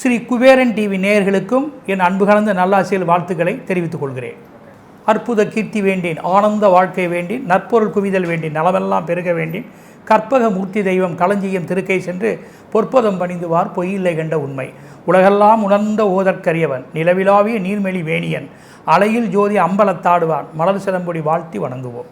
Sri Kuberan TV நேயர்களுக்கும் என் அன்பு கலந்த நல்லாசிரியர் வாழ்த்துக்களை தெரிவித்துக் கொள்கிறேன். அற்புத கீர்த்தி வேண்டேன், ஆனந்த வாழ்க்கை வேண்டேன், நற்பொருள் குவிதல் வேண்டேன், நலமெல்லாம் பெருக வேண்டேன், கற்பக மூர்த்தி தெய்வம் களஞ்சியம் திருக்கை சென்று பொற்பதம் பணிந்துவார் பொய்யில்லை கண்ட உண்மை, உலகெல்லாம் உணர்ந்த ஓதற்கரியவன், நிலவிலாவிய நீர்மெளி வேணியன், அலையில் ஜோதி அம்பலத்தாடுவான், மலர் சிலம்பொடி வாழ்த்தி வணங்குவோம்.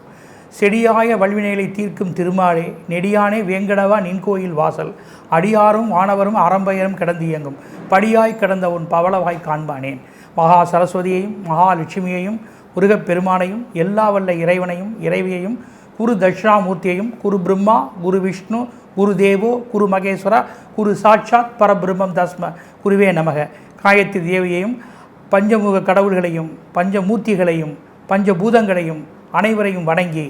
செடியாய வல்வினைகளை தீர்க்கும் திருமாலே, நெடியானே வேங்கடவா நின்கோயில் வாசல், அடியாரும் வானவரும் அறம்பயரும் கிடந்து இயங்கும், படியாய் கிடந்த உன் பவளவாய் காண்பானேன். மகா சரஸ்வதியையும் மகாலட்சுமியையும் முருகப்பெருமானையும் எல்லா வல்ல இறைவனையும் இறைவியையும் குரு தட்சிணாமூர்த்தியையும் குரு பிரம்மா குரு விஷ்ணு குரு தேவோ குரு மகேஸ்வரா குரு சாட்சாத் பரபிரம்மம் தஸ்ம குருவே நமக, காயத்ரி தேவியையும் பஞ்சமுக கடவுள்களையும் பஞ்சமூர்த்திகளையும் பஞ்சபூதங்களையும் அனைவரையும் வணங்கி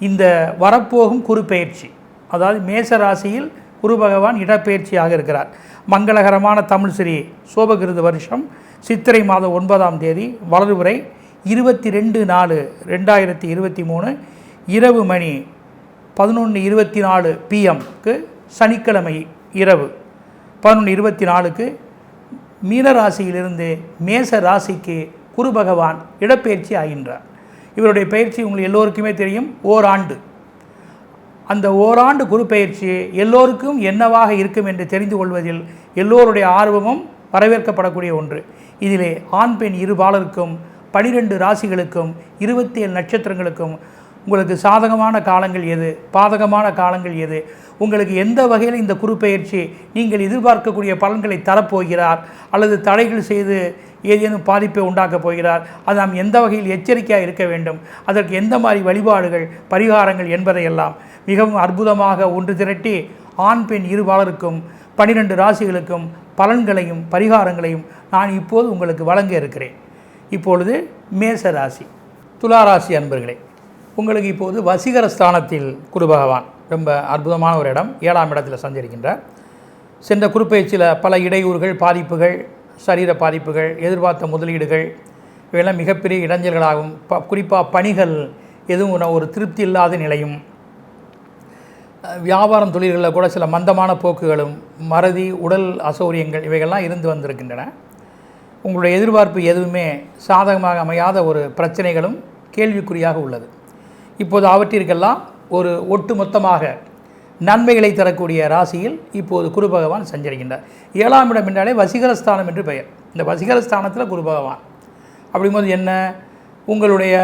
இந்த வரப்போகும் குரு பெயர்ச்சி, அதாவது மேச ராசியில் குரு பகவான் இடப்பெயர்ச்சியாக இருக்கிறார். மங்களகரமான தமிழ் ஸ்ரீ சோபகிருது வருஷம் சித்திரை மாதம் 9ஆம் தேதி வளர்வுரை 22/4/2023 இரவு மணி 11:24 PM சனிக்கிழமை இரவு 11:24 மீனராசியிலிருந்து மேச ராசிக்கு குரு பகவான் இடப்பெயர்ச்சி ஆகின்றார். இவருடைய பயிற்சி உங்களுக்கு எல்லோருக்குமே தெரியும், ஓராண்டு. அந்த ஓராண்டு குரு பயிற்சி எல்லோருக்கும் என்னவாக இருக்கும் என்று தெரிந்து கொள்வதில் எல்லோருடைய ஆர்வமும் வரவேற்கப்படக்கூடிய ஒன்று. இதிலே ஆண் பெண் இருபாலருக்கும் 12 ராசிகளுக்கும் 27 நட்சத்திரங்களுக்கும் உங்களுக்கு சாதகமான காலங்கள் எது, பாதகமான காலங்கள் எது, உங்களுக்கு எந்த வகையில் இந்த குரு பெயர்ச்சி நீங்கள் எதிர்பார்க்கக்கூடிய பலன்களை தரப்போகிறார் அல்லது தடைகள் செய்து ஏதேனும் பாதிப்பை உண்டாக்கப் போகிறார், அது நாம் எந்த வகையில் எச்சரிக்கையாக இருக்க வேண்டும், அதற்கு எந்த மாதிரி வழிபாடுகள் பரிகாரங்கள் என்பதையெல்லாம் மிகவும் அற்புதமாக ஒன்று திரட்டி ஆண் பெண் இருபாலருக்கும் 12 ராசிகளுக்கும் பலன்களையும் பரிகாரங்களையும் நான் இப்போது உங்களுக்கு வழங்க இருக்கிறேன். இப்பொழுது மேச ராசி, துளாராசி அன்பர்களே, உங்களுக்கு இப்போது வசீகர ஸ்தானத்தில் குரு பகவான் ரொம்ப அற்புதமான ஒரு இடம் 7ஆம் இடத்தில் சஞ்சரிக்கின்றார். சென்ற குருப்பெயர்ச்சியில் பல இடையூறுகள் பாதிப்புகள் சரீர பாதிப்புகள் எதிர்பார்த்த முதலீடுகள் இவையெல்லாம் மிகப்பெரிய இடைஞ்சல்களாகும். குறிப்பாக பணிகள் எதுவும் ஒரு திருப்தி இல்லாத நிலையும், வியாபாரம் தொழில்களில் கூட சில மந்தமான போக்குகளும், மறதி உடல் அசௌரியங்கள் இவைகள்லாம் இருந்து வந்திருக்கின்றன. உங்களுடைய எதிர்பார்ப்பு எதுவுமே சாதகமாக அமையாத ஒரு பிரச்சனைகளும் கேள்விக்குறியாக உள்ளது. இப்போது அவற்றிற்கெல்லாம் ஒரு ஒட்டுமொத்தமாக நன்மைகளை தரக்கூடிய ராசியில் இப்போது குரு பகவான் சஞ்சரிக்கின்றார். 7ஆம் இடம் என்றாலே வசீகரஸ்தானம் என்று பெயர். இந்த வசீகரஸ்தானத்தில் குரு பகவான் அப்படிங்கும்போது என்ன, உங்களுடைய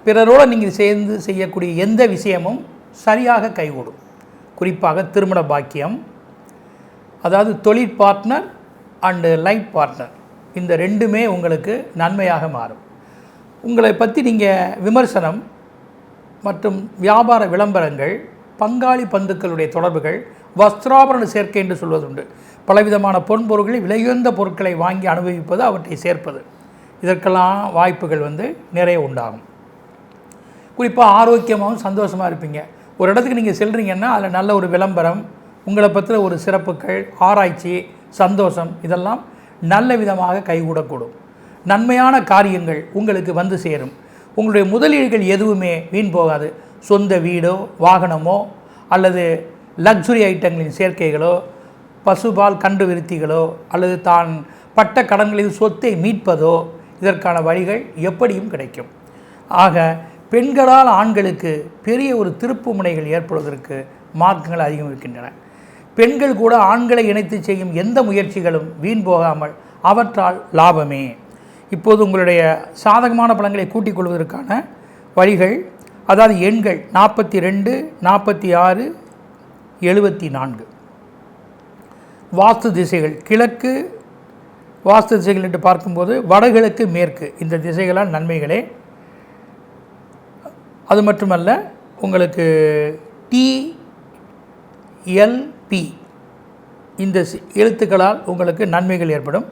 பிறரோடு நீங்கள் சேர்ந்து செய்யக்கூடிய எந்த விஷயமும் சரியாக கைகூடும். குறிப்பாக திருமண பாக்கியம், அதாவது தொழில் பார்ட்னர் அண்டு லைஃப் பார்ட்னர், இந்த ரெண்டுமே உங்களுக்கு நன்மையாக மாறும். உங்களை பற்றி நீங்கள் விமர்சனம் மற்றும் வியாபார விளம்பரங்கள், பங்காளி பந்துக்களுடைய தொடர்புகள், வஸ்திராபரண சேர்க்கை என்று சொல்வதுண்டு. பலவிதமான பொன்பொருட்களை விலையுயர்ந்த பொருட்களை வாங்கி அனுபவிப்பது, அவற்றை சேர்ப்பது, இதற்கெல்லாம் வாய்ப்புகள் நிறைய உண்டாகும். குறிப்பாக ஆரோக்கியமாகவும் சந்தோஷமாக இருப்பீங்க. ஒரு இடத்துக்கு நீங்கள் செல்கிறீங்கன்னா அதில் நல்ல ஒரு விளம்பரம், உங்களை பற்றின ஒரு சிறப்புகள், ஆராய்ச்சி, சந்தோஷம் இதெல்லாம் நல்ல விதமாக கைகூடக்கூடும். நன்மையான காரியங்கள் உங்களுக்கு வந்து சேரும். உங்களுடைய முதலீடுகள் எதுவுமே வீண் போகாது. சொந்த வீடோ வாகனமோ அல்லது லக்ஸுரி ஐட்டங்களின் சேர்க்கைகளோ, பசுபால் கன்று விருத்திகளோ அல்லது தான் பட்ட கடன்களில் சொத்தை மீட்பதோ, இதற்கான வழிகள் எப்படியும் கிடைக்கும். ஆக பெண்களால் ஆண்களுக்கு பெரிய ஒரு திருப்பு முனைகள் ஏற்படுவதற்கு மார்க்கங்கள் அதிகம் இருக்கின்றன. பெண்கள் கூட ஆண்களை இணைத்து செய்யும் எந்த முயற்சிகளும் வீண் போகாமல் அவற்றால் லாபமே. இப்போது உங்களுடைய சாதகமான பலன்களை கூட்டிக் கொள்வதற்கான வழிகள், அதாவது எண்கள் 42, 46, 74. வாஸ்து திசைகள், கிழக்கு வாஸ்து திசைகள் என்று பார்க்கும்போது வடகிழக்கு மேற்கு இந்த திசைகளால் நன்மைகளே. அது மட்டுமல்ல, உங்களுக்கு TLP இந்த எழுத்துக்களால் உங்களுக்கு நன்மைகள் ஏற்படும்.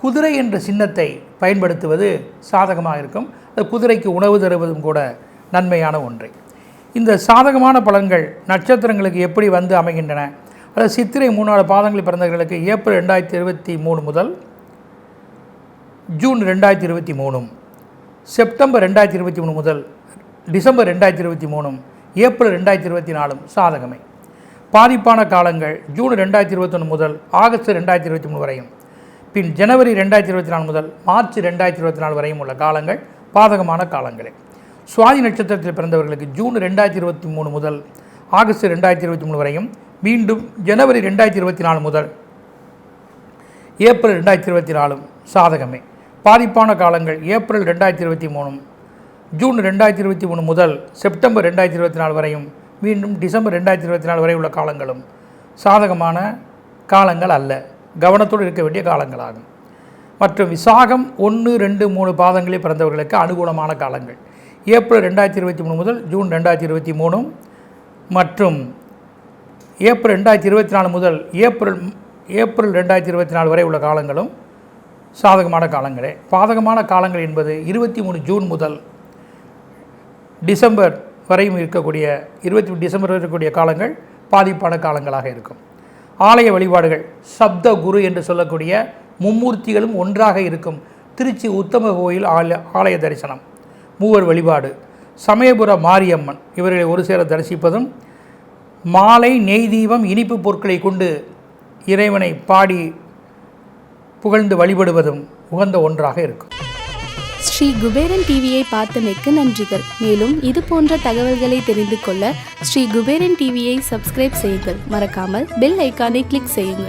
குதிரை என்ற சின்னத்தை பயன்படுத்துவது சாதகமாக இருக்கும். அது குதிரைக்கு உணவு தருவதும் கூட நன்மையான ஒன்றை. இந்த சாதகமான பலன்கள் நட்சத்திரங்களுக்கு எப்படி அமைகின்றன, அதாவது சித்திரை 3 பாதங்களில் பிறந்தவர்களுக்கு ஏப்ரல் 2023 முதல் ஜூன் 2023, செப்டம்பர் 2023 முதல் டிசம்பர் 2023 ஏப்ரல் 2024 சாதகமே. பாதிப்பான காலங்கள் ஜூன் 2021 முதல் ஆகஸ்ட் 2023 வரையும், பின் ஜனவரி 2024 முதல் மார்ச் 2024 வரையும் உள்ள காலங்கள் பாதகமான காலங்களே. சுவாதி நட்சத்திரத்தில் பிறந்தவர்களுக்கு ஜூன் 2023 முதல் ஆகஸ்ட் 2023 வரையும், மீண்டும் ஜனவரி 2024 முதல் ஏப்ரல் 2024 சாதகமே. பாதிப்பான காலங்கள் ஏப்ரல் 2023, ஜூன் 2023 முதல் செப்டம்பர் 2024 வரையும், மீண்டும் டிசம்பர் 2024 வரை உள்ள காலங்களும் சாதகமான காலங்கள் அல்ல, கவனத்தோடு இருக்க வேண்டிய காலங்களாகும். மற்றும் விசாகம் 1, 2, 3 பாதங்களில் பிறந்தவர்களுக்கு அனுகூலமான காலங்கள் ஏப்ரல் 2023 முதல் ஜூன் 2023 மற்றும் ஏப்ரல் 2024 முதல் ஏப்ரல் 2024 வரை உள்ள காலங்களும் சாதகமான காலங்களே. பாதகமான காலங்கள் என்பது 23 ஜூன் முதல் டிசம்பர் வரையும் இருக்கக்கூடிய 20 டிசம்பர் வரை இருக்கக்கூடிய காலங்கள் பாதிப்பான காலங்களாக இருக்கும். ஆலய வழிபாடுகள் சப்த குரு என்று சொல்லக்கூடிய மும்மூர்த்திகளும் ஒன்றாக இருக்கும் திருச்சி உத்தம கோயில் ஆலய தரிசனம், மூவர் வழிபாடு, சமயபுர மாரியம்மன் இவர்களை ஒரு சேர தரிசிப்பதும், மாலை நெய் தீபம் இனிப்பு பொருட்களை கொண்டு இறைவனை பாடி புகழ்ந்து வழிபடுவதும் உகந்த ஒன்றாக இருக்கும். ஸ்ரீ குபேரன் டிவியை பார்த்தமைக்கு நன்றிகள். மேலும் இது போன்ற தகவல்களை தெரிந்து கொள்ள ஸ்ரீ குபேரன் டிவியை சப்ஸ்கிரைப் செய்யுங்கள். மறக்காமல் பெல் ஐக்கானை கிளிக் செய்யுங்கள்.